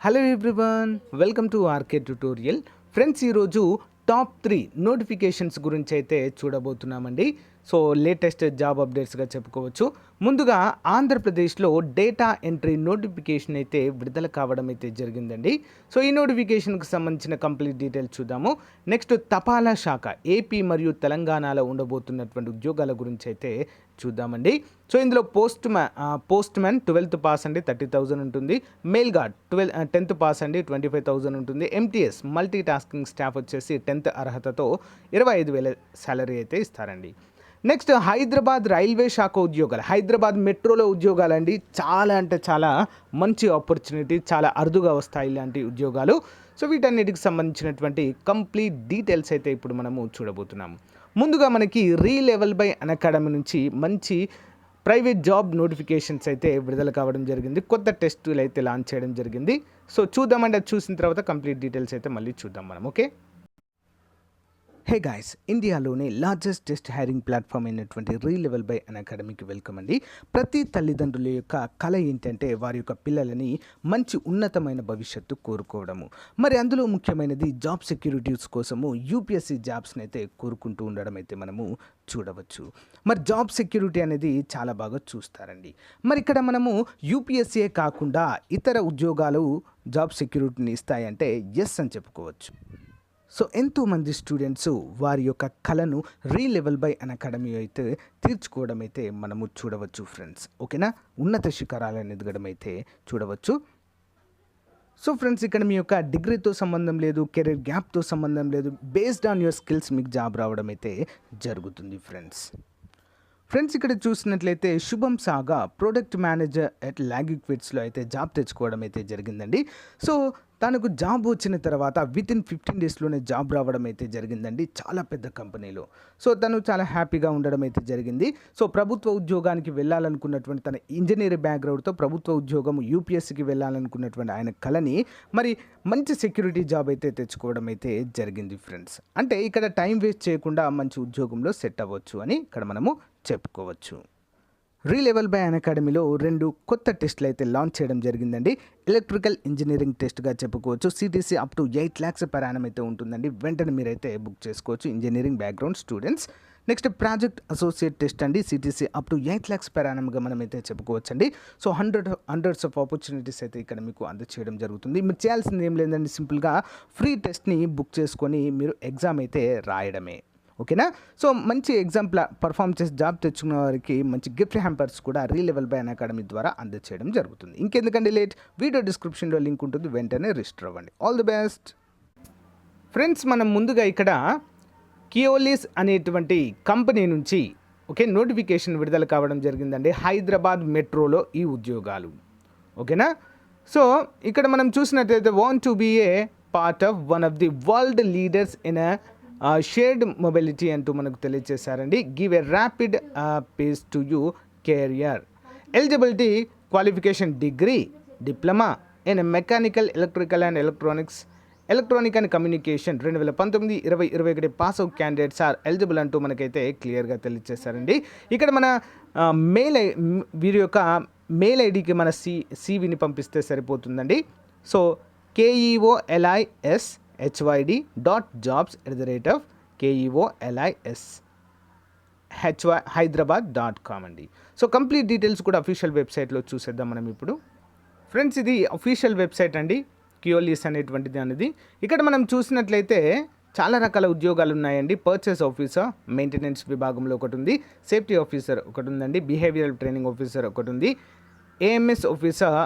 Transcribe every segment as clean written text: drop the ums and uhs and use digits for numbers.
Hello everyone, welcome to RK tutorial. Friends, ఈరోజు top 3 notifications గురించి అయితే చూడబోతున్నామండి. సో లేటెస్ట్ జాబ్ అప్డేట్స్గా చెప్పుకోవచ్చు. ముందుగా ఆంధ్రప్రదేశ్లో డేటా ఎంట్రీ నోటిఫికేషన్ అయితే విడుదల కావడం అయితే జరిగిందండి. సో ఈ నోటిఫికేషన్కి సంబంధించిన కంప్లీట్ డీటెయిల్స్ చూద్దాము. నెక్స్ట్ తపాలా శాఖ ఏపీ మరియు తెలంగాణలో ఉండబోతున్నటువంటి ఉద్యోగాల గురించి అయితే చూద్దామండి. సో ఇందులో పోస్ట్ మ్యాన్ 12th పాస్ అండి 30,000 ఉంటుంది. మెయిల్ గార్డ్ 10th పాస్ అండి 25,000 ఉంటుంది. ఎంటీఎస్ మల్టీ టాస్కింగ్ స్టాఫ్ వచ్చేసి 10th అర్హతతో 25,000 శాలరీ అయితే ఇస్తారండి. నెక్స్ట్ హైదరాబాద్ రైల్వే శాఖ ఉద్యోగాలు, హైదరాబాద్ మెట్రోలో ఉద్యోగాలండి. చాలా అంటే చాలా మంచి ఆపర్చునిటీ, చాలా అరుదుగా వస్తాయి ఇలాంటి ఉద్యోగాలు. సో వీటన్నిటికి సంబంధించినటువంటి కంప్లీట్ డీటెయిల్స్ అయితే ఇప్పుడు మనము చూడబోతున్నాము. ముందుగా మనకి రీలెవెల్ బై అకాడమీ నుంచి మంచి ప్రైవేట్ జాబ్ నోటిఫికేషన్స్ అయితే విడుదల కావడం జరిగింది. కొత్త టెస్టులు అయితే లాంచ్ చేయడం జరిగింది. సో చూద్దామండి, అది చూసిన తర్వాత కంప్లీట్ డీటెయిల్స్ అయితే మళ్ళీ చూద్దాం మనం. ఓకే, హే గాయ్స్, ఇండియాలోనే లార్జెస్ట్ టెస్ట్ హైరింగ్ ప్లాట్ఫామ్ అయినటువంటి రీలెవెల్ బై అకాడమీకి వెల్కమ్ అండి. ప్రతి తల్లిదండ్రుల యొక్క కళ ఏంటంటే వారి యొక్క పిల్లలని మంచి ఉన్నతమైన భవిష్యత్తు కోరుకోవడము. మరి అందులో ముఖ్యమైనది జాబ్ సెక్యూరిటీస్ కోసము యూపీఎస్సీ జాబ్స్ని అయితే కోరుకుంటూ ఉండడం అయితే మనము చూడవచ్చు. మరి జాబ్ సెక్యూరిటీ అనేది చాలా బాగా చూస్తారండి. మరి ఇక్కడ మనము యూపీఎస్సీయే కాకుండా ఇతర ఉద్యోగాలు జాబ్ సెక్యూరిటీని ఇస్తాయంటే ఎస్ అని చెప్పుకోవచ్చు. సో ఎంతోమంది స్టూడెంట్స్ వారి యొక్క కళను రీలెవెల్ బై అకాడమీ అయితే తీర్చుకోవడం అయితే మనము చూడవచ్చు ఫ్రెండ్స్. ఓకేనా, ఉన్నత శిఖరాలను ఎదగడం అయితే చూడవచ్చు. సో ఫ్రెండ్స్, ఇక్కడ మీ యొక్క డిగ్రీతో సంబంధం లేదు, కెరీర్ గ్యాప్తో సంబంధం లేదు. బేస్డ్ ఆన్ యువర్ స్కిల్స్ మీకు జాబ్ రావడం అయితే జరుగుతుంది ఫ్రెండ్స్. ఇక్కడ చూసినట్లయితే శుభం సాగా ప్రొడక్ట్ మేనేజర్ అట్ లాగిక్విడ్స్లో అయితే జాబ్ తెచ్చుకోవడం అయితే జరిగిందండి. సో తనకు జాబ్ వచ్చిన తర్వాత వితిన్ 15 డేస్లోనే జాబ్ రావడం అయితే జరిగిందండి, చాలా పెద్ద కంపెనీలో. సో తను చాలా హ్యాపీగా ఉండడం అయితే జరిగింది. సో ప్రభుత్వ ఉద్యోగానికి వెళ్ళాలనుకున్నటువంటి తన ఇంజనీరింగ్ బ్యాక్గ్రౌండ్తో ప్రభుత్వ ఉద్యోగం యూపీఎస్సీకి వెళ్ళాలనుకున్నటువంటి ఆయన కళని మరి మంచి సెక్యూరిటీ జాబ్ అయితే తెచ్చుకోవడం అయితే జరిగింది ఫ్రెండ్స్. అంటే ఇక్కడ టైం వేస్ట్ చేయకుండా మంచి ఉద్యోగంలో సెట్ అవ్వచ్చు అని ఇక్కడ మనము చెప్పుకోవచ్చు. రీలెవెల్ బై అకాడమీలో 2 కొత్త టెస్టులు అయితే లాంచ్ చేయడం జరిగిందండి. ఎలక్ట్రికల్ ఇంజనీరింగ్ టెస్ట్గా చెప్పుకోవచ్చు. CTC up to 8 lakhs per annum అయితే ఉంటుందండి. వెంటనే మీరైతే బుక్ చేసుకోవచ్చు engineering background students. Next project associate test అండి. CTC up to 8 lakhs per annumగా మనం అయితే చెప్పుకోవచ్చు అండి. సో హండ్రెడ్స్ ఆఫ్ ఆపర్చునిటీస్ అయితే ఇక్కడ మీకు అందచేయడం జరుగుతుంది. మీరు చేయాల్సింది ఏం లేదండి, సింపుల్గా ఫ్రీ టెస్ట్ని బుక్ చేసుకొని మీరు ఎగ్జామ్ అయితే రాయడమే. ఓకేనా. సో మంచి ఎగ్జామ్ పర్ఫామ్ చేసి జాబ్ తెచ్చుకున్న వారికి మంచి గిఫ్ట్ హ్యాంపర్స్ కూడా రీలెవెల్ బై అకాడమీ ద్వారా అందచేయడం జరుగుతుంది. ఇంకెందుకంటే లేట్, వీడియో డిస్క్రిప్షన్లో లింక్ ఉంటుంది, వెంటనే రిజిస్టర్ అవ్వండి. All the best friends. మనం ముందుగా ఇక్కడ కియోలిస్ అనేటువంటి కంపెనీ నుంచి నోటిఫికేషన్ విడుదల కావడం జరిగిందండి. హైదరాబాద్ మెట్రోలో ఈ ఉద్యోగాలు. ఓకేనా. సో ఇక్కడ మనం చూసినట్లయితే want to be a part of one of the world leaders in shared mobility అంటూ మనకు తెలియజేశారండి. Give a rapid pace to you career. Eligibility qualification degree, diploma in mechanical, electrical and electronic and communication 2019, 20, 21 pass out candidates are eligible అంటూ మనకైతే క్లియర్గా తెలియజేశారండి. ఇక్కడ మన వీరి యొక్క మెయిల్ ఐడికి మన సివిని పంపిస్తే సరిపోతుందండి. సో keolisHYD.jobs@keolishydrabad.com అండి. సో కంప్లీట్ డీటెయిల్స్ కూడా అఫీషియల్ వెబ్సైట్లో చూసేద్దాం మనం ఇప్పుడు. ఫ్రెండ్స్, ఇది అఫీషియల్ వెబ్సైట్ అండి, కియోలిస్ అనేటువంటిది అనేది. ఇక్కడ మనం చూసినట్లయితే చాలా రకాల ఉద్యోగాలు ఉన్నాయండి. పర్చేస్ ఆఫీసర్, మెయింటెనెన్స్ విభాగంలో ఒకటి ఉంది. సేఫ్టీ ఆఫీసర్ ఒకటి ఉందండి. బిహేవియరల్ ట్రైనింగ్ ఆఫీసర్ ఒకటి ఉంది. ఏఎంఎస్ ఆఫీసర్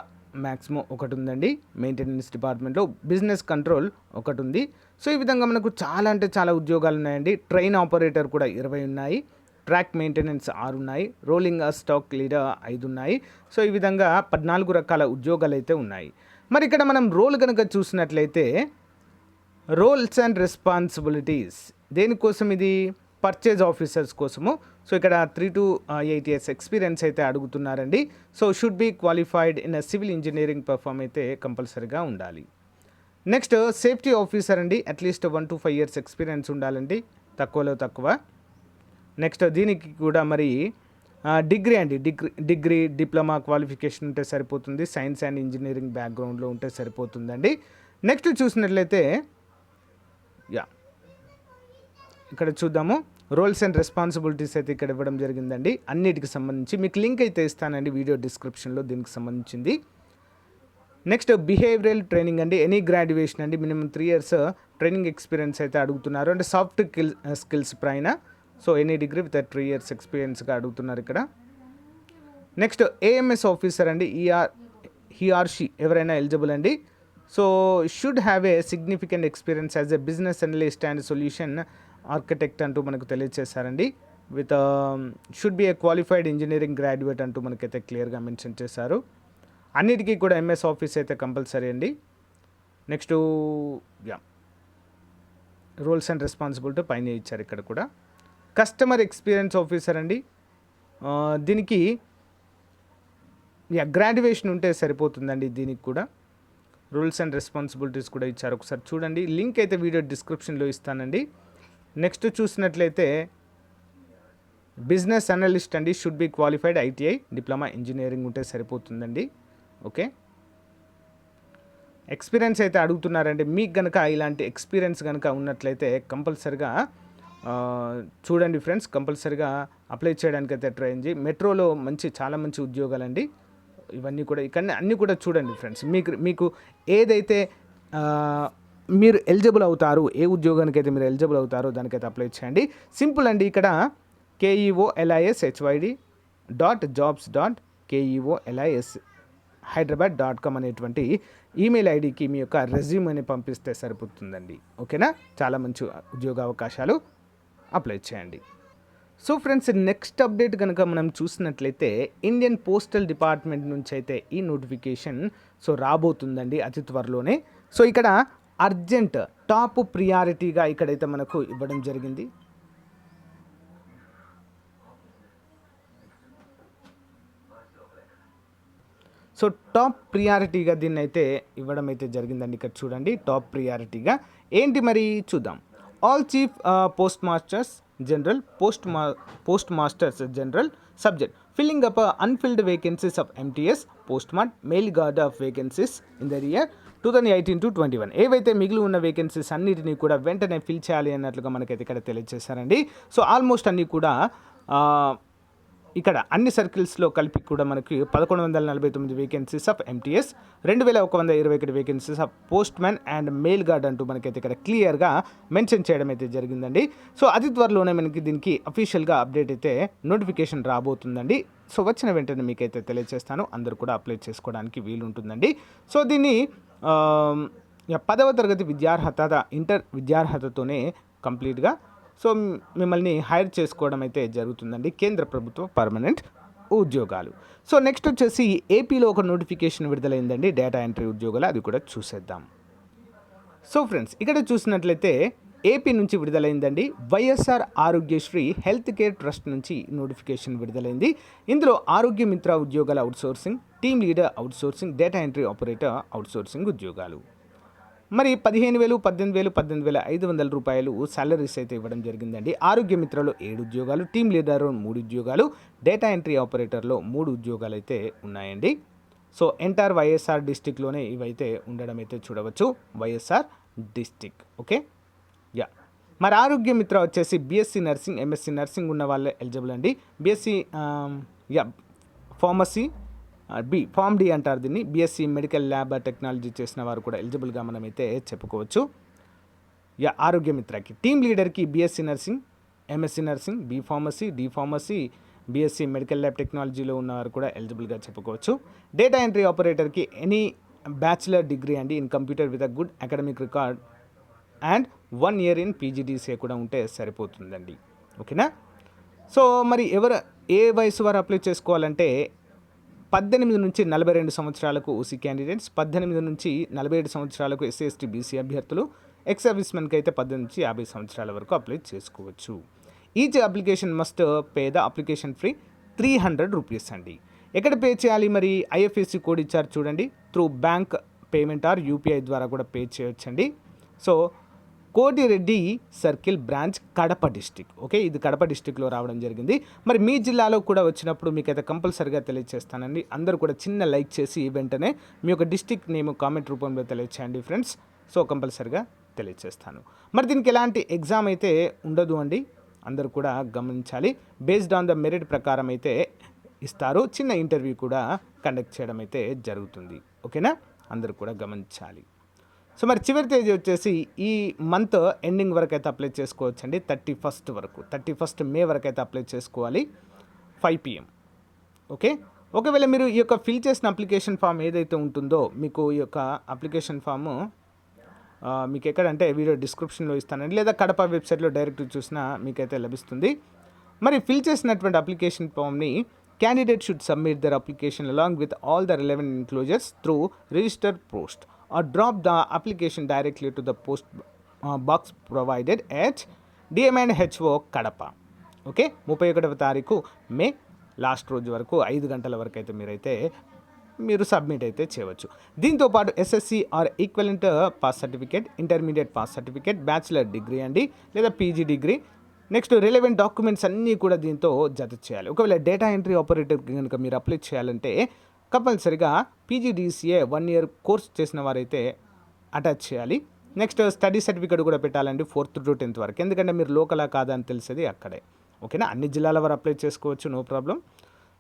మ్యాక్సిమం ఒకటి ఉందండి మెయింటెనెన్స్ డిపార్ట్మెంట్లో. బిజినెస్ కంట్రోల్ ఒకటి ఉంది. సో ఈ విధంగా మనకు చాలా అంటే చాలా ఉద్యోగాలు ఉన్నాయండి. ట్రైన్ ఆపరేటర్ కూడా 20 ఉన్నాయి. ట్రాక్ మెయింటెనెన్స్ 6 ఉన్నాయి. రోలింగ్ స్టాక్ లీడర్ 5 ఉన్నాయి. సో ఈ విధంగా 14 రకాల ఉద్యోగాలు అయితే ఉన్నాయి. మరి ఇక్కడ మనం రోల్ కనుక చూసినట్లయితే రోల్స్ అండ్ రెస్పాన్సిబిలిటీస్ దేనికోసం, ఇది పర్చేజ్ ఆఫీసర్స్ కోసము. సో ఇక్కడ 3 to 8 years ఎక్స్పీరియన్స్ అయితే అడుగుతున్నారండి. So should be qualified in civil engineering perform అయితే కంపల్సరీగా ఉండాలి. నెక్స్ట్ సేఫ్టీ ఆఫీసర్ అండి, అట్లీస్ట్ 1 to 5 years ఎక్స్పీరియన్స్ ఉండాలండి, తక్కువలో తక్కువ. నెక్స్ట్ దీనికి కూడా మరి డిగ్రీ అండి, డిగ్రీ డిప్లొమా క్వాలిఫికేషన్ ఉంటే సరిపోతుంది. సైన్స్ అండ్ ఇంజనీరింగ్ బ్యాక్గ్రౌండ్లో ఉంటే సరిపోతుందండి. నెక్స్ట్ చూసినట్లయితే యా ఇక్కడ చూద్దాము. రోల్స్ అండ్ రెస్పాన్సిబిలిటీస్ అయితే ఇక్కడ ఇవ్వడం జరిగిందండి. అన్నిటికి సంబంధించి మీకు లింక్ అయితే ఇస్తానండి వీడియో డిస్క్రిప్షన్లో దీనికి సంబంధించింది. నెక్స్ట్ బిహేవియరల్ ట్రైనింగ్ అండి. ఎనీ గ్రాడ్యుయేషన్ అండి, మినిమం 3 years ట్రైనింగ్ ఎక్స్పీరియన్స్ అయితే అడుగుతున్నారు. అంటే సాఫ్ట్ స్కిల్స్ పైన. So any degree with 3 years ఎక్స్పీరియన్స్గా అడుగుతున్నారు ఇక్కడ. నెక్స్ట్ ఏఎంఎస్ ఆఫీసర్ అండి. హీ ఆర్ షీ ఎవరైనా ఎలిజిబుల్ అండి. So should have a significant experience as a business analyst and solution architect అంటూ మనకు తెలియజేశారండి. With should be a qualified engineering graduate అంటూ మనకైతే క్లియర్గా మెన్షన్ చేశారు. అన్నిటికీ కూడా ఎంఎస్ ఆఫీస్ అయితే కంపల్సరీ అండి. నెక్స్ట్ రోల్స్ అండ్ రెస్పాన్సిబిలిటీ పైన ఇచ్చారు ఇక్కడ కూడా. కస్టమర్ ఎక్స్పీరియన్స్ ఆఫీసర్ అండి. దీనికి గ్రాడ్యుయేషన్ ఉంటే సరిపోతుందండి. దీనికి కూడా రూల్స్ అండ్ రెస్పాన్సిబిలిటీస్ కూడా ఇచ్చారు. ఒకసారి చూడండి, లింక్ అయితే వీడియో డిస్క్రిప్షన్లో ఇస్తానండి. నెక్స్ట్ చూసినట్లయితే బిజినెస్ అనలిస్ట్ అండి. Should be qualified ITI diploma engineering ఉంటే సరిపోతుందండి. ఓకే, ఎక్స్పీరియన్స్ అయితే అడుగుతున్నారండి. మీకు కనుక ఇలాంటి ఎక్స్పీరియన్స్ కనుక ఉన్నట్లయితే కంపల్సరిగా చూడండి ఫ్రెండ్స్, కంపల్సరిగా అప్లై చేయడానికి అయితే ట్రై చేయండి. మెట్రోలో చాలా మంచి ఉద్యోగాలండి ఇవన్నీ కూడా. ఇక్కడ అన్నీ కూడా చూడండి ఫ్రెండ్స్, మీకు ఏదైతే మీరు ఎలిజిబుల్ అవుతారు, ఏ ఉద్యోగానికి అయితే మీరు ఎలిజిబుల్ అవుతారో దానికైతే అప్లై చేయండి. సింపుల్ అండి. ఇక్కడ keolishy.jobs.keolis@hyderabad.com అనేటువంటి ఈమెయిల్ ఐడికి మీ యొక్క రెజ్యూమ్ని పంపిస్తే సరిపోతుందండి. ఓకేనా, చాలా మంచి ఉద్యోగ అవకాశాలు, అప్లై చేయండి. సో ఫ్రెండ్స్, నెక్స్ట్ అప్డేట్ కనుక మనం చూసినట్లయితే ఇండియన్ పోస్టల్ డిపార్ట్మెంట్ నుంచి అయితే ఈ నోటిఫికేషన్ రాబోతుందండి అతి త్వరలోనే. సో ఇక్కడ అర్జెంట్ టాప్ ప్రియారిటీగా ఇక్కడైతే మనకు ఇవ్వడం జరిగింది. సో టాప్ ప్రియారిటీగా దీన్ని అయితే ఇవ్వడం అయితే జరిగిందండి. ఇక్కడ చూడండి, టాప్ ప్రియారిటీగా ఏంటి మరి చూద్దాం. All chief post masters general, post masters general subject filling up unfilled vacancies of MTS post mart mail guard of vacancies in the year 2018 to 21. ఏవైతే మిగిలి ఉన్న వేకెన్సీస్ అన్నిటినీ కూడా వెంటనే ఫిల్ చేయాలి అన్నట్లుగా మనకైతే ఇక్కడ తెలియజేశారండి. సో ఆల్మోస్ట్ అన్నీ కూడా ఇక్కడ అన్ని సర్కిల్స్లో కలిపి కూడా మనకి 1149 vacancies of MTS, 2121 vacancies of post man and mail gourd అంటూ మనకైతే ఇక్కడ క్లియర్గా మెన్షన్ చేయడం అయితే జరిగిందండి. సో అతి త్వరలోనే మనకి దీనికి అఫీషియల్గా అప్డేట్ అయితే నోటిఫికేషన్ రాబోతుందండి. సో వచ్చిన వెంటనే మీకైతే తెలియజేస్తాను, అందరూ కూడా అప్లై చేసుకోవడానికి వీలుంటుందండి. సో దీన్ని 10వ తరగతి ఇంటర్ విద్యార్హతతోనే కంప్లీట్గా మిమ్మల్ని హైర్ చేసుకోవడం అయితే జరుగుతుందండి. కేంద్ర ప్రభుత్వ పర్మనెంట్ ఉద్యోగాలు. సో నెక్స్ట్ వచ్చేసి ఏపీలో ఒక నోటిఫికేషన్ విడుదలైందండి, డేటా ఎంట్రీ ఉద్యోగాలు, అది కూడా చూసేద్దాం. సో ఫ్రెండ్స్, ఇక్కడ చూసినట్లయితే ఏపీ నుంచి విడుదలైందండి. YSR Aarogyasri health care trust నుంచి నోటిఫికేషన్ విడుదలైంది. ఇందులో ఆరోగ్య మిత్ర ఉద్యోగాల outsourcing, team leader outsourcing, data entry operator outsourcing ఉద్యోగాలు. మరి 15,000, 18,000, 18,500 రూపాయలు సాలరీస్ అయితే ఇవ్వడం జరిగిందండి. ఆరోగ్య మిత్రలో 7 ఉద్యోగాలు, టీమ్ లీడర్ 3 ఉద్యోగాలు, డేటా ఎంట్రీ ఆపరేటర్లో 3 ఉద్యోగాలు అయితే ఉన్నాయండి. సో ఎంటైర్ వైఎస్ఆర్ డిస్టిక్లోనే ఇవైతే ఉండడం అయితే చూడవచ్చు, వైఎస్ఆర్ డిస్టిక్. ఓకే, మరి ఆరోగ్య మిత్ర వచ్చేసి బీఎస్సీ నర్సింగ్, ఎంఎస్సీ నర్సింగ్ ఉన్న వాళ్ళే ఎలిజిబుల్ అండి. బీఎస్సీ ఫార్మసీ, ఫార్మ్ డి అంటారు దీన్ని, బీఎస్సీ మెడికల్ ల్యాబ్ టెక్నాలజీ చేసిన వారు కూడా ఎలిజిబుల్గా మనమైతే చెప్పుకోవచ్చు. ఆరోగ్య మిత్రకి టీమ్ లీడర్కి BSc nursing, MSc nursing, B pharmacy, D pharmacy, BSc medical lab టెక్నాలజీలో ఉన్నవారు కూడా ఎలిజిబుల్గా చెప్పుకోవచ్చు. డేటా ఎంట్రీ ఆపరేటర్కి ఎనీ బ్యాచిలర్ డిగ్రీ అండి in computer with a good academic record and 1 year in PGDCA కూడా ఉంటే సరిపోతుందండి. ఓకేనా. సో మరి ఏ వయసు వారు అప్లై చేసుకోవాలంటే 18 నుంచి 42 సంవత్సరాలకు ఓసీ క్యాండిడేట్స్, 18 నుంచి 47 సంవత్సరాలకు ఎస్సీ ఎస్టీ బీసీ అభ్యర్థులు, ఎక్స్ సర్వీస్మెన్కి అయితే 18 నుంచి 50 సంవత్సరాల వరకు అప్లై చేసుకోవచ్చు. Each application must pay the application fee 300 rupees అండి. ఎక్కడ పే చేయాలి మరి? ఐఎఫ్ఎస్సి కోడ్ ఇచ్చారు చూడండి, through bank payment are UPI ద్వారా కూడా పే చేయొచ్చండి. So Koti Reddy circle branch Kadapa district. Okay, ఇది కడప డిస్టిక్లో రావడం జరిగింది. మరి మీ జిల్లాలో కూడా వచ్చినప్పుడు మీకైతే కంపల్సరిగా తెలియజేస్తానండి. అందరూ కూడా చిన్న లైక్ చేసి వెంటనే మీ యొక్క డిస్టిక్ నేమ్ కామెంట్ రూపంలో తెలియచేయండి ఫ్రెండ్స్. సో కంపల్సరిగా తెలియజేస్తాను. మరి దీనికి ఎలాంటి ఎగ్జామ్ అయితే ఉండదు అండి, అందరూ కూడా గమనించాలి. బేస్డ్ ఆన్ ద మెరిట్ ప్రకారం అయితే ఇస్తారు. చిన్న ఇంటర్వ్యూ కూడా కండక్ట్ చేయడం అయితే జరుగుతుంది. ఓకేనా, అందరూ కూడా గమనించాలి. సో మరి చివరి తేదీ వచ్చేసి ఈ మంత్ ఎండింగ్ వరకు అయితే అప్లై చేసుకోవచ్చు అండి. 31st వరకు, 31st మే వరకు అయితే అప్లై చేసుకోవాలి 5 PM. ఓకే, ఒకవేళ మీరు ఈ యొక్క ఫిల్ చేసిన అప్లికేషన్ ఫామ్ ఏదైతే ఉంటుందో మీకు ఈ యొక్క అప్లికేషన్ ఫాము మీకు ఎక్కడంటే వీడియో డిస్క్రిప్షన్లో ఇస్తానండి, లేదా కడప వెబ్సైట్లో డైరెక్ట్ చూసినా మీకైతే లభిస్తుంది. మరి ఫిల్ చేసినటువంటి అప్లికేషన్ ఫామ్ని candidate should submit their application along with all the relevant enclosures through register post or drop the application directly to the post box provided at DM&HO Kadapa. Okay, 31వ తారీఖు మే లాస్ట్ రోజు వరకు 5 గంటల వరకు అయితే మీరు సబ్మిట్ అయితే చేయవచ్చు. దీంతోపాటు SSC or equivalent pass certificate, intermediate pass certificate, bachelor degree అండి లేదా PG degree, next relevant documents అన్నీ కూడా దీంతో జత చేయాలి. ఒకవేళ డేటా ఎంట్రీ ఆపరేటర్ కనుక మీరు అప్లై చేయాలంటే కంపల్సరిగా పీజీడీసీఏ 1 year కోర్స్ చేసిన వారైతే అటాచ్ చేయాలి. నెక్స్ట్ స్టడీ సర్టిఫికేట్ కూడా పెట్టాలండి 4th to 10th వరకు, ఎందుకంటే మీరు లోకలా కాదా అని తెలిసేది అక్కడే. ఓకేనా, అన్ని జిల్లాల వారు అప్లై చేసుకోవచ్చు, నో ప్రాబ్లం.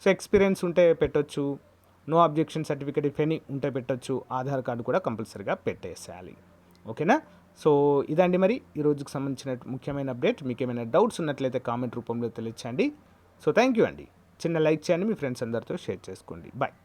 సో ఎక్స్పీరియన్స్ ఉంటే పెట్టొచ్చు, no objection certificate if any ఉంటే పెట్టొచ్చు, ఆధార్ కార్డు కూడా కంపల్సరిగా పెట్టేసేయాలి. ఓకేనా, సో ఇదండి మరి ఈ రోజుకి సంబంధించిన ముఖ్యమైన అప్డేట్. మీకు ఏమైనా డౌట్స్ ఉన్నట్లయితే కామెంట్ రూపంలో తెలియచేయండి. సో థ్యాంక్ యూ అండి. చిన్న లైక్ చేయండి, మీ ఫ్రెండ్స్ అందరితో షేర్ చేసుకోండి. బాయ్.